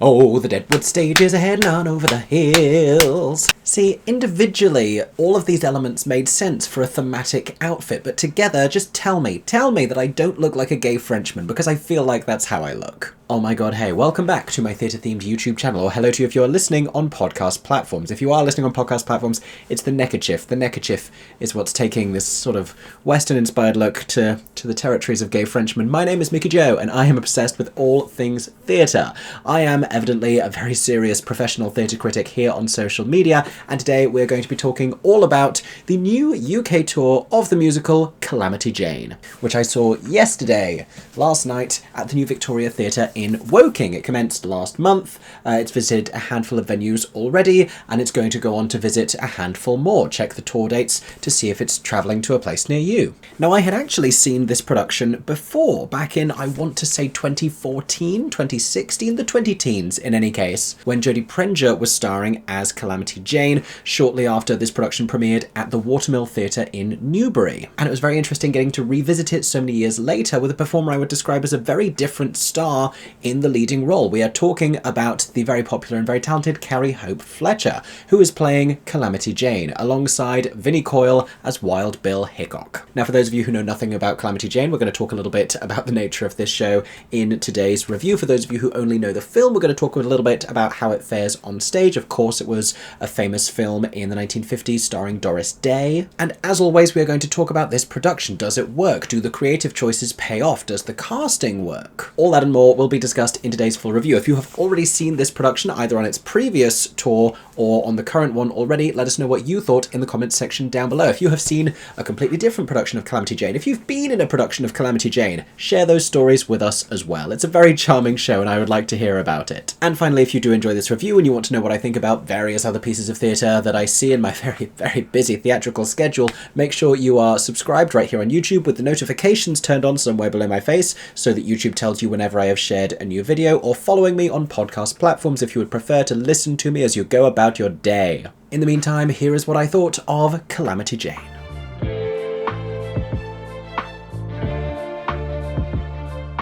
Oh, the Deadwood stage is heading on over the hills. See, individually, all of these elements made sense for a thematic outfit, but together, just tell me that I don't look like a gay Frenchman, because I feel like that's how I look. Oh my god, hey, welcome back to my theatre-themed YouTube channel, or hello to you if you're listening on podcast platforms. If you are listening on podcast platforms, it's the neckerchief. The neckerchief is what's taking this sort of Western-inspired look to the territories of gay Frenchmen. My name is Mickey Jo, and I am obsessed with all things theatre. I am evidently a very serious professional theatre critic here on social media, and today we're going to be talking all about the new UK tour of the musical Calamity Jane, which I saw last night, at the New Victoria Theatre in Woking. It commenced last month. It's visited a handful of venues already, and it's going to go on to visit a handful more. Check the tour dates to see if it's travelling to a place near you. Now, I had actually seen this production before, back in, I want to say 2014, 2016, the 20-teens in any case, when Jodie Prenger was starring as Calamity Jane shortly after this production premiered at the Watermill Theatre in Newbury. And it was very interesting getting to revisit it so many years later with a performer I would describe as a very different star in the leading role. We are talking about the very popular and very talented Carrie Hope Fletcher, who is playing Calamity Jane, alongside Vinny Coyle as Wild Bill Hicock. Now, for those of you who know nothing about Calamity Jane, we're going to talk a little bit about the nature of this show in today's review. For those of you who only know the film, we're going to talk a little bit about how it fares on stage. Of course, it was a famous film in the 1950s starring Doris Day. And as always, we are going to talk about this production. Does it work? Do the creative choices pay off? Does the casting work? All that and more will be discussed in today's full review. If you have already seen this production, either on its previous tour or on the current one already, let us know what you thought in the comments section down below. If you have seen a completely different production of Calamity Jane, if you've been in a production of Calamity Jane, share those stories with us as well. It's a very charming show and I would like to hear about it. And finally, if you do enjoy this review and you want to know what I think about various other pieces of theatre that I see in my very, very busy theatrical schedule, make sure you are subscribed right here on YouTube with the notifications turned on somewhere below my face so that YouTube tells you whenever I have shared a new video, or following me on podcast platforms if you would prefer to listen to me as you go about your day. In the meantime, here is what I thought of Calamity Jane.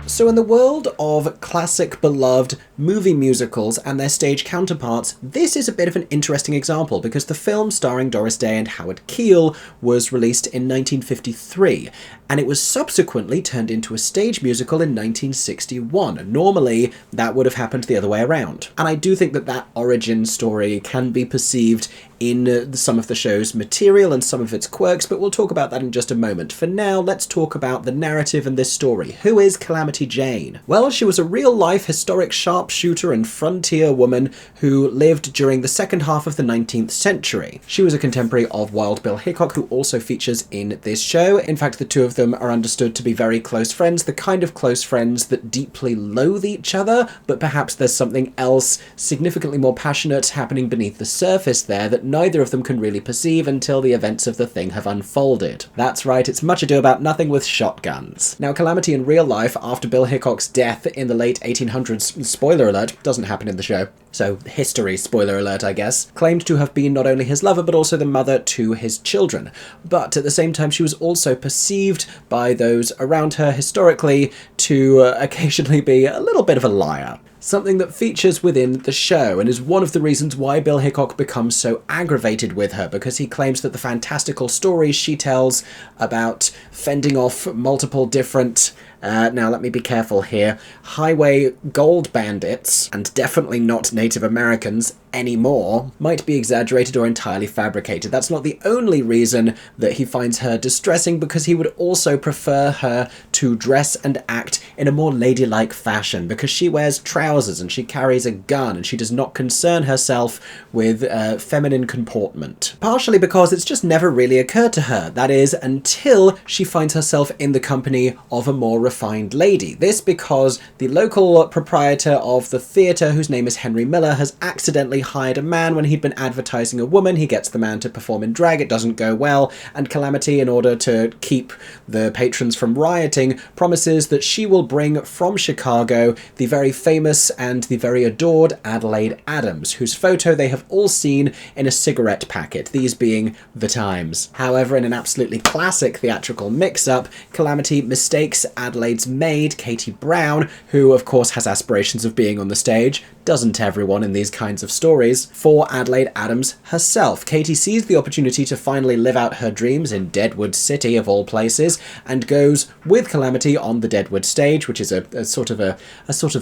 So in the world of classic beloved movie musicals and their stage counterparts, this is a bit of an interesting example because the film starring Doris Day and Howard Keel was released in 1953, and it was subsequently turned into a stage musical in 1961. Normally, that would have happened the other way around. And I do think that that origin story can be perceived in some of the show's material and some of its quirks, but we'll talk about that in just a moment. For now, let's talk about the narrative in this story. Who is Calamity Jane? Well, she was a real-life historic sharpshooter and frontier woman who lived during the second half of the 19th century. She was a contemporary of Wild Bill Hicock, who also features in this show. In fact, the two of them are understood to be very close friends, the kind of close friends that deeply loathe each other, but perhaps there's something else significantly more passionate happening beneath the surface there that neither of them can really perceive until the events of the thing have unfolded. That's right, it's Much Ado About Nothing with shotguns. Now, Calamity in real life, after Bill Hicock's death in the late 1800s, spoiler alert, doesn't happen in the show, so history, spoiler alert I guess, claimed to have been not only his lover but also the mother to his children. But at the same time, she was also perceived by those around her historically to occasionally be a little bit of a liar. Something that features within the show and is one of the reasons why Bill Hicock becomes so aggravated with her, because he claims that the fantastical stories she tells about fending off multiple different now let me be careful here, highway gold bandits, and definitely not Native Americans anymore, might be exaggerated or entirely fabricated. That's not the only reason that he finds her distressing, because he would also prefer her to dress and act in a more ladylike fashion, because she wears trousers and she carries a gun and she does not concern herself with feminine comportment. Partially because it's just never really occurred to her, that is, until she finds herself in the company of a more refined lady. This because the local proprietor of the theatre, whose name is Henry Miller, has accidentally hired a man when he'd been advertising a woman. He gets the man to perform in drag, it doesn't go well, and Calamity, in order to keep the patrons from rioting, promises that she will bring from Chicago the very famous actress and the very adored Adelaide Adams, whose photo they have all seen in a cigarette packet, these being the times. However, in an absolutely classic theatrical mix-up, Calamity mistakes Adelaide's maid, Katie Brown, who of course has aspirations of being on the stage, doesn't everyone in these kinds of stories, for Adelaide Adams herself. Katie sees the opportunity to finally live out her dreams in Deadwood City, of all places, and goes with Calamity on the Deadwood stage, which is a sort of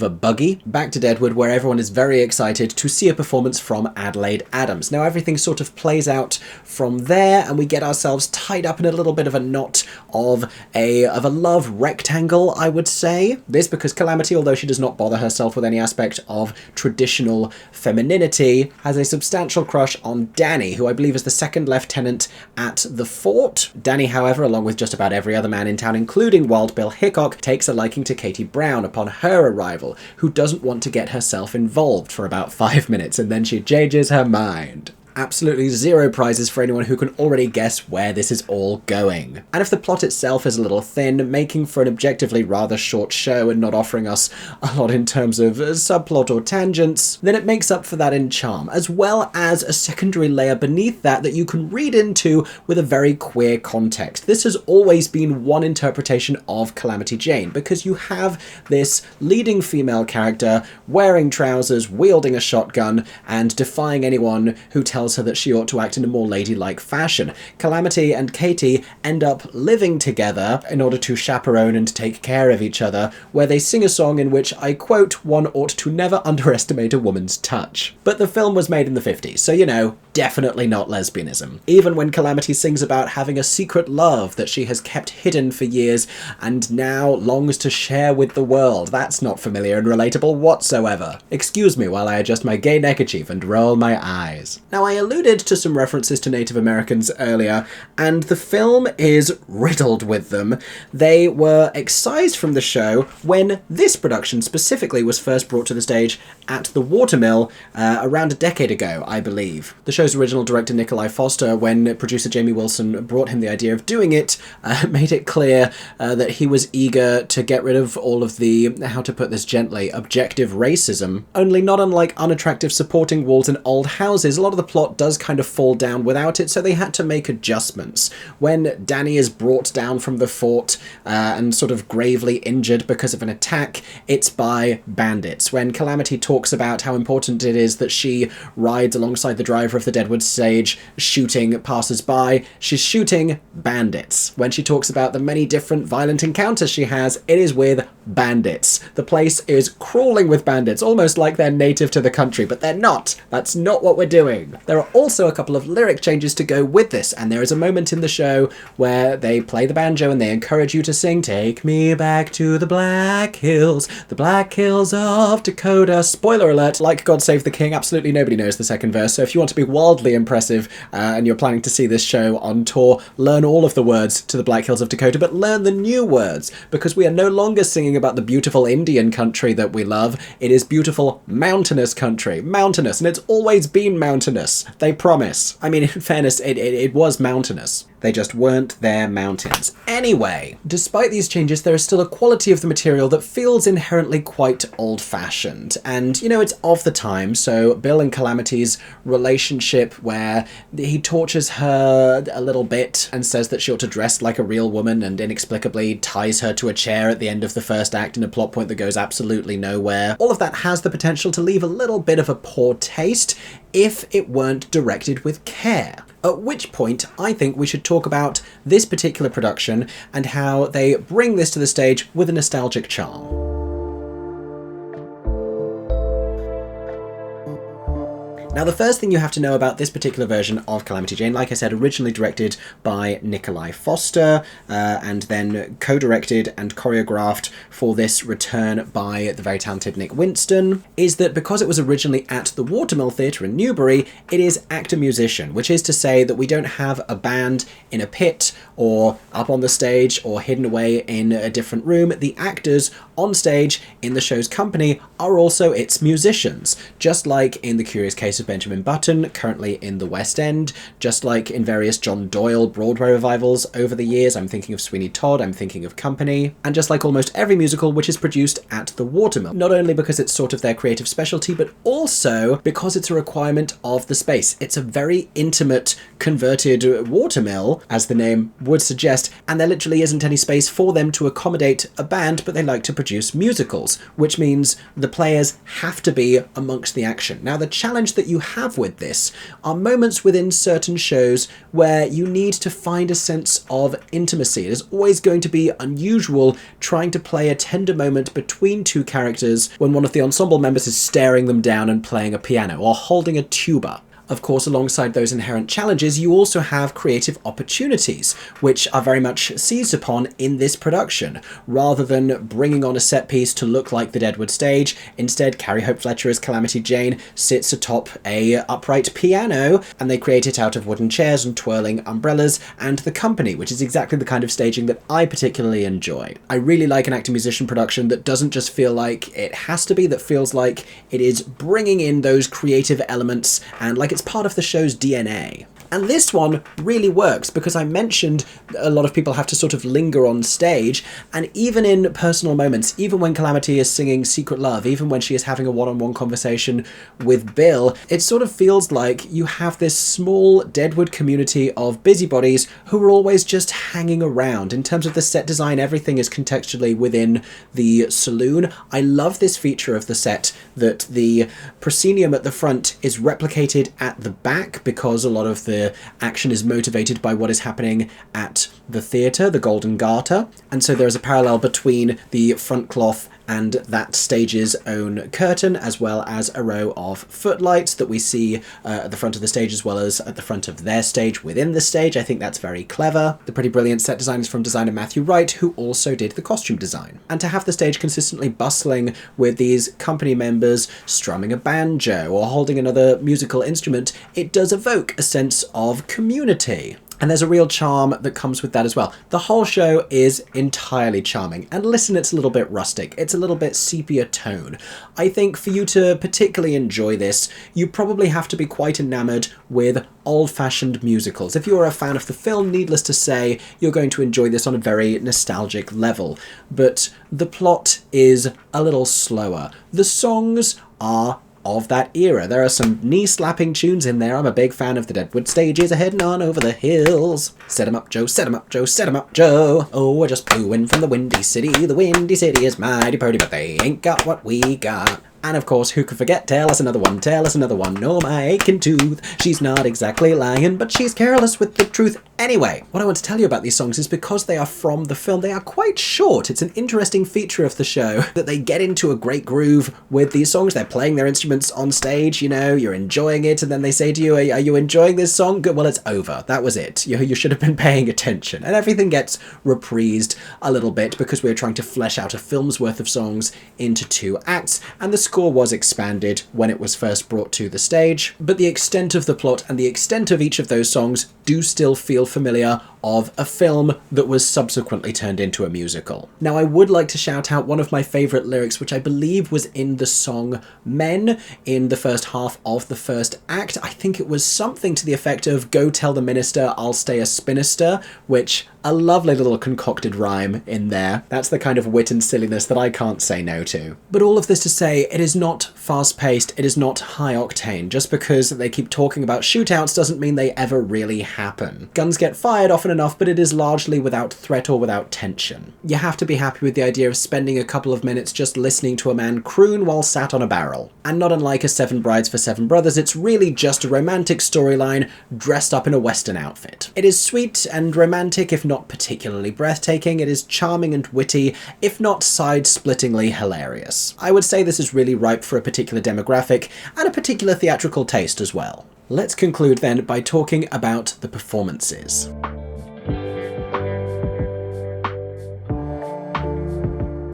a buggy, back to Deadwood, where everyone is very excited to see a performance from Adelaide Adams. Now everything sort of plays out from there, and we get ourselves tied up in a little bit of a knot of a love rectangle, I would say. This because Calamity, although she does not bother herself with any aspect of traditional femininity, has a substantial crush on Danny, who I believe is the second lieutenant at the fort. Danny, however, along with just about every other man in town, including Wild Bill Hicock, takes a liking to Katie Brown upon her arrival, who doesn't want to get herself involved for about 5 minutes, and then she changes her mind. Absolutely zero prizes for anyone who can already guess where this is all going. And if the plot itself is a little thin, making for an objectively rather short show and not offering us a lot in terms of subplot or tangents, then it makes up for that in charm, as well as a secondary layer beneath that you can read into with a very queer context. This has always been one interpretation of Calamity Jane, because you have this leading female character wearing trousers, wielding a shotgun, and defying anyone who tells her that she ought to act in a more ladylike fashion. Calamity and Katie end up living together in order to chaperone and take care of each other, where they sing a song in which, I quote, "One ought to never underestimate a woman's touch." But the film was made in the 50s, so you know, definitely not lesbianism. Even when Calamity sings about having a secret love that she has kept hidden for years and now longs to share with the world, that's not familiar and relatable whatsoever. Excuse me while I adjust my gay neckerchief and roll my eyes. Now, I alluded to some references to Native Americans earlier, and the film is riddled with them. They were excised from the show when this production specifically was first brought to the stage at the Watermill around a decade ago, I believe. The show's original director, Nikolai Foster, when producer Jamie Wilson brought him the idea of doing it, made it clear that he was eager to get rid of all of the, how to put this gently, objective racism. Only not unlike unattractive supporting walls in old houses, a lot of the plot does kind of fall down without it, so they had to make adjustments. When Danny is brought down from the fort and sort of gravely injured because of an attack, it's by bandits. When Calamity talks about how important it is that she rides alongside the driver of the Deadwood stage, shooting passers-by, she's shooting bandits. When she talks about the many different violent encounters she has, it is with bandits. The place is crawling with bandits, almost like they're native to the country, but they're not. That's not what we're doing. There are also a couple of lyric changes to go with this, and there is a moment in the show where they play the banjo and they encourage you to sing "Take me back to the Black Hills of Dakota." Spoiler alert, like God Save the King, absolutely nobody knows the second verse, so if you want to be wildly impressive and you're planning to see this show on tour, learn all of the words to the Black Hills of Dakota, but learn the new words, because we are no longer singing about the beautiful Indian country that we love. It is beautiful mountainous country. Mountainous, and it's always been mountainous. They promise. I mean, in fairness, it was mountainous. They just weren't their mountains. Anyway, despite these changes, there is still a quality of the material that feels inherently quite old-fashioned. And, you know, it's of the time, so Bill and Calamity's relationship where he tortures her a little bit and says that she ought to dress like a real woman and inexplicably ties her to a chair at the end of the first act in a plot point that goes absolutely nowhere. All of that has the potential to leave a little bit of a poor taste if it weren't directed with care. At which point, I think we should talk about this particular production and how they bring this to the stage with a nostalgic charm. Now, the first thing you have to know about this particular version of Calamity Jane, like I said, originally directed by Nikolai Foster, and then co-directed and choreographed for this return by the very talented Nick Winston, is that because it was originally at the Watermill Theatre in Newbury, it is actor-musician, which is to say that we don't have a band in a pit or up on the stage or hidden away in a different room. The actors on stage in the show's company are also its musicians, just like in The Curious Case of Benjamin Button, currently in the West End, just like in various John Doyle Broadway revivals over the years. I'm thinking of Sweeney Todd, I'm thinking of Company, and just like almost every musical which is produced at the Watermill. Not only because it's sort of their creative specialty, but also because it's a requirement of the space. It's a very intimate, converted watermill, as the name would suggest, and there literally isn't any space for them to accommodate a band, but they like to produce musicals, which means the players have to be amongst the action. Now, the challenge that you have with this are moments within certain shows where you need to find a sense of intimacy. It is always going to be unusual trying to play a tender moment between two characters when one of the ensemble members is staring them down and playing a piano or holding a tuba. Of course, alongside those inherent challenges, you also have creative opportunities, which are very much seized upon in this production. Rather than bringing on a set piece to look like the Deadwood stage, instead Carrie Hope Fletcher as Calamity Jane sits atop a upright piano, and they create it out of wooden chairs and twirling umbrellas and the company, which is exactly the kind of staging that I particularly enjoy. I really like an actor-musician production that doesn't just feel like it has to be, that feels like it is bringing in those creative elements and like it's part of the show's DNA. And this one really works because I mentioned a lot of people have to sort of linger on stage, and even in personal moments, even when Calamity is singing Secret Love, even when she is having a one-on-one conversation with Bill, it sort of feels like you have this small Deadwood community of busybodies who are always just hanging around. In terms of the set design, everything is contextually within the saloon. I love this feature of the set that the proscenium at the front is replicated at the back because a lot of the action is motivated by what is happening at the theatre, the Golden Garter, and so there is a parallel between the front cloth and that stage's own curtain, as well as a row of footlights that we see at the front of the stage as well as at the front of their stage within the stage. I think that's very clever. The pretty brilliant set design is from designer Matthew Wright, who also did the costume design. And to have the stage consistently bustling with these company members strumming a banjo or holding another musical instrument, it does evoke a sense of community. And there's a real charm that comes with that as well. The whole show is entirely charming. And listen, it's a little bit rustic. It's a little bit sepia tone. I think for you to particularly enjoy this, you probably have to be quite enamored with old-fashioned musicals. If you're a fan of the film, needless to say, you're going to enjoy this on a very nostalgic level. But the plot is a little slower. The songs are of that era. There are some knee-slapping tunes in there. I'm a big fan of the Deadwood stages a-headin' on over the hills. Set 'em up, Joe, set 'em up, Joe, set 'em up, Joe. Oh, I just flew in from the Windy City. The Windy City is mighty pretty, but they ain't got what we got. And of course, who could forget? Tell us another one, tell us another one. No, my aching tooth. She's not exactly lying, but she's careless with the truth. Anyway, what I want to tell you about these songs is because they are from the film, they are quite short. It's an interesting feature of the show that they get into a great groove with these songs. They're playing their instruments on stage, you know, you're enjoying it, and then they say to you, are you enjoying this song? Good, well, it's over. That was it. You should have been paying attention. And everything gets reprised a little bit because we're trying to flesh out a film's worth of songs into 2 acts, and the score was expanded when it was first brought to the stage, but the extent of the plot and the extent of each of those songs do still feel familiar of a film that was subsequently turned into a musical. Now, I would like to shout out one of my favourite lyrics, which I believe was in the song Men in the first half of the first act. I think it was something to the effect of, "Go tell the minister I'll stay a spinster," which, a lovely little concocted rhyme in there. That's the kind of wit and silliness that I can't say no to. But all of this to say, it is not fast-paced, it is not high-octane. Just because they keep talking about shootouts doesn't mean they ever really happen. Guns get fired often enough, but it is largely without threat or without tension. You have to be happy with the idea of spending a couple of minutes just listening to a man croon while sat on a barrel. And not unlike a Seven Brides for Seven Brothers, it's really just a romantic storyline dressed up in a Western outfit. It is sweet and romantic, if not particularly breathtaking. It is charming and witty, if not side-splittingly hilarious. I would say this is really ripe for a particular demographic and a particular theatrical taste as well. Let's conclude then by talking about the performances.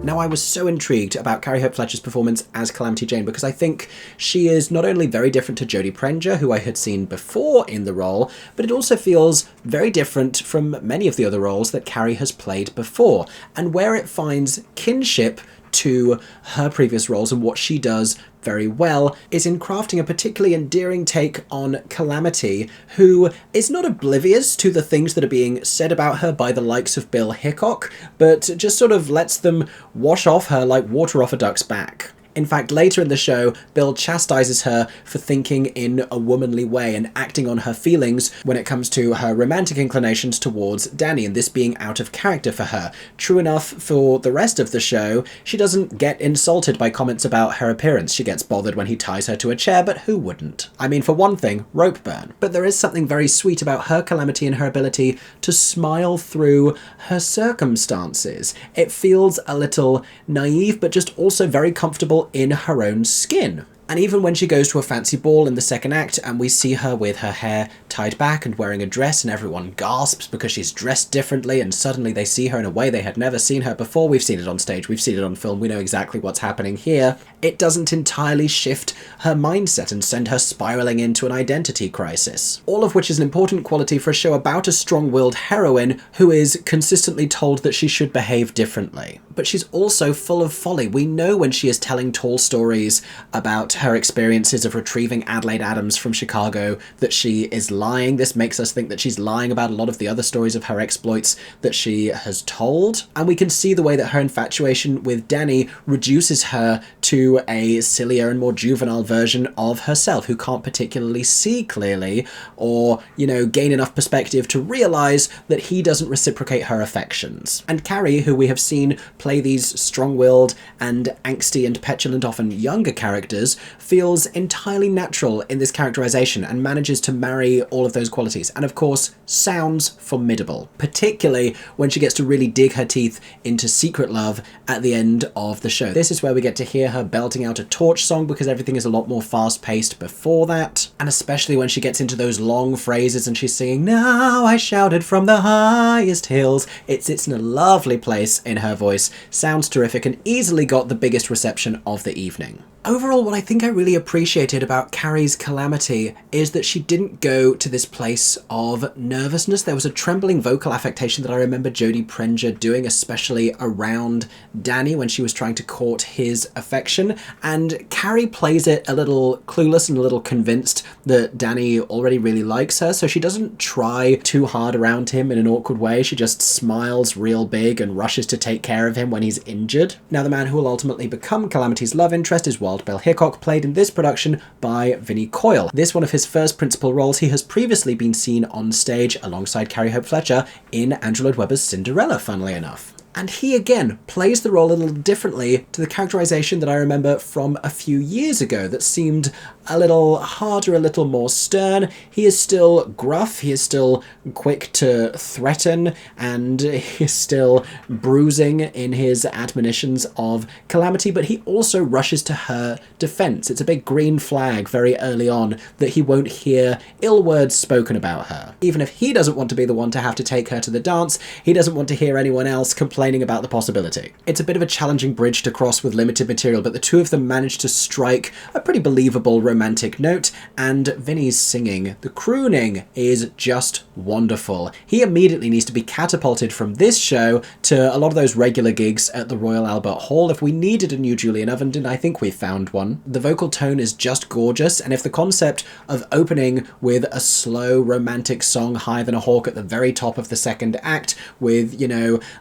Now, I was so intrigued about Carrie Hope Fletcher's performance as Calamity Jane because I think she is not only very different to Jodie Prenger, who I had seen before in the role, but it also feels very different from many of the other roles that Carrie has played before, and where it finds kinship to her previous roles and what she does very well is in crafting a particularly endearing take on Calamity, who is not oblivious to the things that are being said about her by the likes of Bill Hicock, but just sort of lets them wash off her like water off a duck's back. In fact, later in the show, Bill chastises her for thinking in a womanly way and acting on her feelings when it comes to her romantic inclinations towards Danny, and this being out of character for her. True enough, for the rest of the show, she doesn't get insulted by comments about her appearance. She gets bothered when he ties her to a chair, but who wouldn't? I mean, for one thing, rope burn. But there is something very sweet about her Calamity and her ability to smile through her circumstances. It feels a little naive, but just also very comfortable in her own skin. And even when she goes to a fancy ball in the second act and we see her with her hair tied back and wearing a dress and everyone gasps because she's dressed differently and suddenly they see her in a way they had never seen her before. We've seen it on stage, we've seen it on film, we know exactly what's happening here. It doesn't entirely shift her mindset and send her spiraling into an identity crisis. All of which is an important quality for a show about a strong-willed heroine who is consistently told that she should behave differently. But she's also full of folly. We know when she is telling tall stories about her experiences of retrieving Adelaide Adams from Chicago that she is lying. This makes us think that she's lying about a lot of the other stories of her exploits that she has told. And we can see the way that her infatuation with Danny reduces her to a sillier and more juvenile version of herself, who can't particularly see clearly or, gain enough perspective to realise that he doesn't reciprocate her affections. And Carrie, who we have seen play these strong-willed and angsty and petulant, often younger characters, feels entirely natural in this characterization and manages to marry all of those qualities. And of course, sounds formidable, particularly when she gets to really dig her teeth into Secret Love at the end of the show. This is where we get to hear her belting out a Torch song because everything is a lot more fast-paced before that. And especially when she gets into those long phrases and she's singing, "Now I shouted from the highest hills." It sits in a lovely place in her voice, sounds terrific, and easily got the biggest reception of the evening. Overall, what I think I really appreciated about Carrie's Calamity is that she didn't go to this place of nervousness. There was a trembling vocal affectation that I remember Jodie Prenger doing, especially around Danny when she was trying to court his affection, and Carrie plays it a little clueless and a little convinced that Danny already really likes her, so she doesn't try too hard around him in an awkward way. She just smiles real big and rushes to take care of him when he's injured. Now, the man who will ultimately become Calamity's love interest is Wild Bill Hicock, played in this production by Vinny Coyle. This one of his first principal roles. He has previously been seen on stage alongside Carrie Hope Fletcher in Andrew Lloyd Webber's Cinderella, funnily enough. And he, again, plays the role a little differently to the characterization that I remember from a few years ago that seemed a little harder, a little more stern. He is still gruff, he is still quick to threaten, and he is still bruising in his admonitions of Calamity, but he also rushes to her defense. It's a big green flag very early on that he won't hear ill words spoken about her. Even if he doesn't want to be the one to have to take her to the dance, he doesn't want to hear anyone else complaining about the possibility. It's a bit of a challenging bridge to cross with limited material, but the two of them manage to strike a pretty believable romantic note, and Vinny's singing, the crooning, is just wonderful. He immediately needs to be catapulted from this show to a lot of those regular gigs at the Royal Albert Hall. If we needed a new Julian Ovenden, I think we found one. The vocal tone is just gorgeous, and if the concept of opening with a slow romantic song Higher Than a Hawk at the very top of the second act with,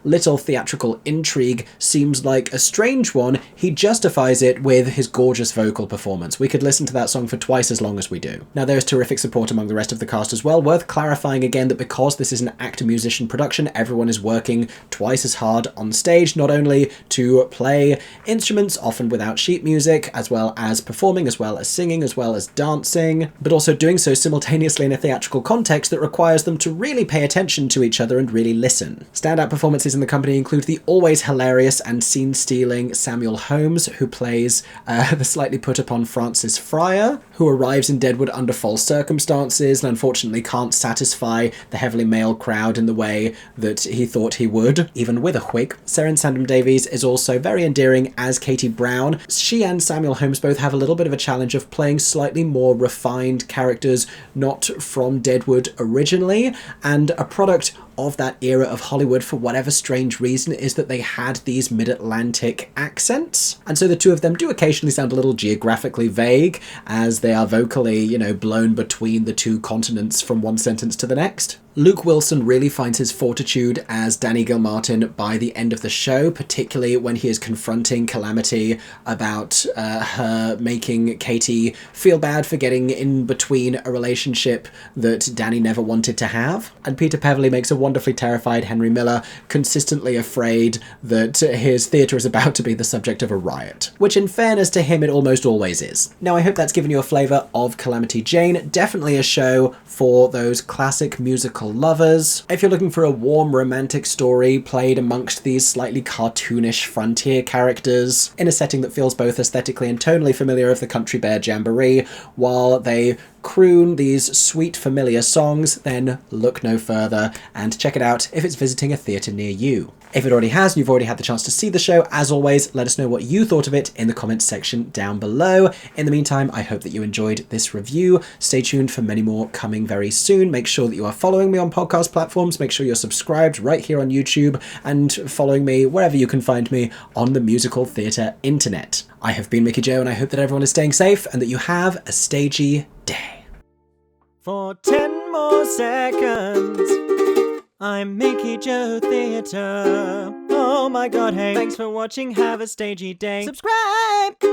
little theatrical intrigue seems like a strange one, he justifies it with his gorgeous vocal performance. We could listen to that song for twice as long as we do. Now, there's terrific support among the rest of the cast as well. Worth clarifying again that because this is an actor-musician production, everyone is working twice as hard on stage, not only to play instruments, often without sheet music, as well as performing, as well as singing, as well as dancing, but also doing so simultaneously in a theatrical context that requires them to really pay attention to each other and really listen. Standout performances in the company include the always hilarious and scene-stealing Samuel Holmes, who plays the slightly put-upon Francis Fryer, who arrives in Deadwood under false circumstances and unfortunately can't satisfy the heavily male crowd in the way that he thought he would, even with a wig. Seren Sandom Davies is also very endearing as Katie Brown. She and Samuel Holmes both have a little bit of a challenge of playing slightly more refined characters, not from Deadwood originally, and a product of that era of Hollywood, for whatever strange reason, is that they had these mid-Atlantic accents. And so the two of them do occasionally sound a little geographically vague, as they are vocally, you know, blown between the two continents from one sentence to the next. Luke Wilson really finds his fortitude as Danny Gilmartin by the end of the show, particularly when he is confronting Calamity about her making Katie feel bad for getting in between a relationship that Danny never wanted to have. And Peter Peverley makes a wonderfully terrified Henry Miller, consistently afraid that his theatre is about to be the subject of a riot, which in fairness to him it almost always is. Now I hope that's given you a flavour of Calamity Jane. Definitely a show for those classic musical lovers. If you're looking for a warm romantic story played amongst these slightly cartoonish frontier characters in a setting that feels both aesthetically and tonally familiar of the Country Bear Jamboree, while they croon these sweet familiar songs, then look no further and check it out if it's visiting a theatre near you. If it already has and you've already had the chance to see the show, as always, let us know what you thought of it in the comments section down below. In the meantime, I hope that you enjoyed this review. Stay tuned for many more coming very soon. Make sure that you are following me on podcast platforms. Make sure you're subscribed right here on YouTube and following me wherever you can find me on the musical theatre internet. I have been Mickey Jo, and I hope that everyone is staying safe and that you have a stagey day. For 10 more seconds, I'm MickeyJoTheatre. Oh my god, hey, thanks for watching, have a stagey day. Subscribe!